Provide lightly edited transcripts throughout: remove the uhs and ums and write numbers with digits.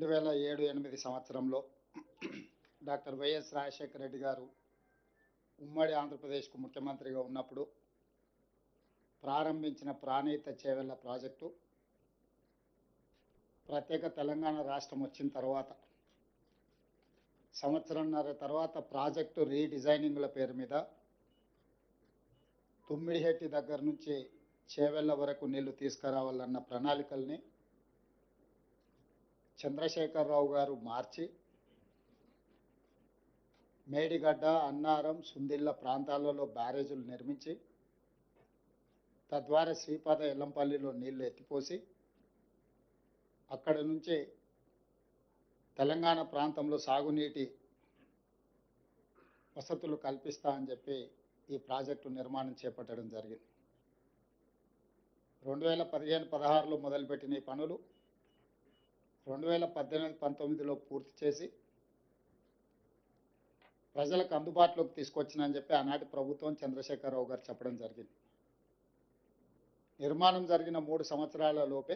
2007-8 సంవత్సరంలో doctor YS Rajasekhara Reddy గారు ఉమ్మడి ఆంధ్రప్రదేశ్కు ముఖ్యమంత్రిగా ఉన్నప్పుడు ప్రారంభించిన ప్రాణహిత చేవెళ్ల ప్రాజెక్టు ప్రత్యేక తెలంగాణ రాష్ట్రం వచ్చిన తర్వాత సంవత్సరంన్నర తర్వాత ప్రాజెక్టు రీడిజైనింగ్ల పేరు మీద తుమ్మిడిహెట్టి దగ్గర నుంచి చేవెళ్ల వరకు నీళ్లు తీసుకురావాలన్న ప్రణాళికల్ని చంద్రశేఖరరావు గారు మార్చి మేడిగడ్డ, అన్నారం, సుందిళ్ళ ప్రాంతాలలో బ్యారేజీలు నిర్మించి తద్వారా శ్రీపాద ఎల్లంపల్లిలో నీళ్లు ఎత్తిపోసి అక్కడ నుంచి తెలంగాణ ప్రాంతంలో సాగునీటి వసతులు కల్పిస్తా అని చెప్పి ఈ ప్రాజెక్టు నిర్మాణం చేపట్టడం జరిగింది. 2015-16లో మొదలుపెట్టిన ఈ పనులు 2018-19లో పూర్తి చేసి ప్రజలకు అందుబాటులోకి తీసుకొచ్చినని చెప్పి ఆనాటి ప్రభుత్వం చంద్రశేఖరరావు గారు చెప్పడం జరిగింది. నిర్మాణం జరిగిన 3 సంవత్సరాల లోపే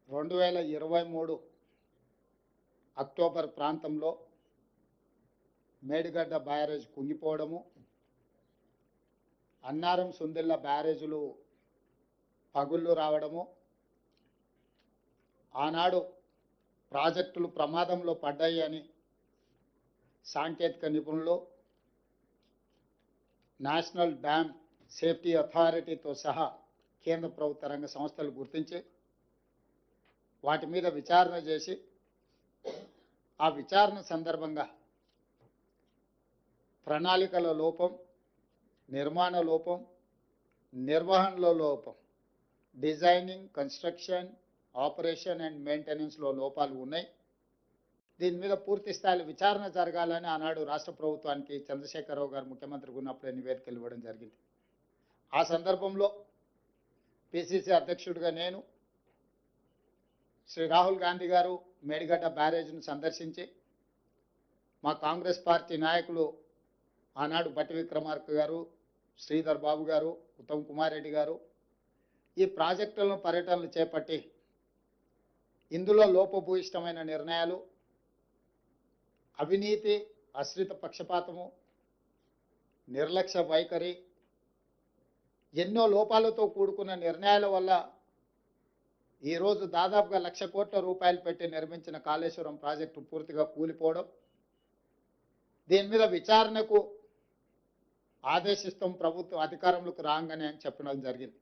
2023 అక్టోబర్ ప్రాంతంలో మేడిగడ్డ బ్యారేజ్ కుంగిపోవడము, అన్నారం, సుందిళ్ళ బ్యారేజీలు పగుళ్ళు రావడము, ఆనాడు ప్రాజెక్టులు ప్రమాదంలో పడ్డాయి అని సాంకేతిక నిపుణులు, నేషనల్ డ్యామ్ సేఫ్టీ అథారిటీతో సహా కేంద్ర ప్రభుత్వ రంగ సంస్థలు గుర్తించి వాటి మీద విచారణ చేసి ఆ విచారణ సందర్భంగా ప్రణాళికల లోపం, నిర్మాణ లోపం, నిర్వహణలో లోపం, డిజైనింగ్, కన్స్ట్రక్షన్, ఆపరేషన్ అండ్ మెయింటెనెన్స్లో లోపాలు ఉన్నాయి. దీని మీద పూర్తి స్థాయిలో విచారణ జరగాలని ఆనాడు రాష్ట్ర ప్రభుత్వానికి చంద్రశేఖరరావు గారు ముఖ్యమంత్రిగా ఉన్నప్పుడే నివేదికలు ఇవ్వడం జరిగింది. ఆ సందర్భంలో పిసిసి అధ్యక్షుడిగా నేను, శ్రీ రాహుల్ గాంధీ గారు మేడిగడ్డ బ్యారేజ్ను సందర్శించి మా కాంగ్రెస్ పార్టీ నాయకులు ఆనాడు బట్టి విక్రమార్క గారు, శ్రీధర్ బాబు గారు, ఉత్తమ్ కుమార్ రెడ్డి గారు ఈ ప్రాజెక్టులను పర్యటనలు చేపట్టి ఇందులో లోపభూయిష్టమైన నిర్ణయాలు, అవినీతి, ఆశ్రిత పక్షపాతము, నిర్లక్ష్య వైఖరి, ఎన్నో లోపాలతో కూడుకున్న నిర్ణయాల వల్ల ఈరోజు దాదాపుగా 1,00,000 కోట్ల రూపాయలు పెట్టి నిర్మించిన కాళేశ్వరం ప్రాజెక్టు పూర్తిగా కూలిపోవడం, దీని మీద విచారణకు ఆదేశిస్తాం ప్రభుత్వం అధికారంలోకి రాగానే అని చెప్పడం జరిగింది.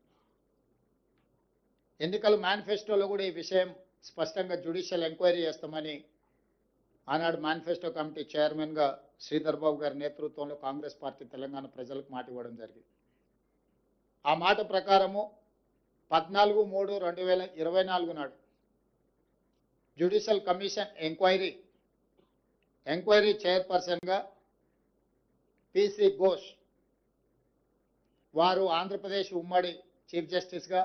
ఎన్నికల మేనిఫెస్టోలో కూడా ఈ విషయం స్పష్టంగా జ్యుడిషియల్ ఎంక్వైరీ చేస్తామని ఆనాడు మేనిఫెస్టో కమిటీ చైర్మన్గా శ్రీధర్ బాబు గారి నేతృత్వంలో కాంగ్రెస్ పార్టీ తెలంగాణ ప్రజలకు మాట ఇవ్వడం జరిగింది. ఆ మాట ప్రకారము 14/3/2024 నాడు జ్యుడిషియల్ కమిషన్ ఎంక్వైరీ చైర్పర్సన్గా పిసి ఘోష్ వారు ఆంధ్రప్రదేశ్ ఉమ్మడి చీఫ్ జస్టిస్గా,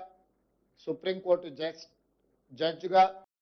సుప్రీంకోర్టు జడ్జిగా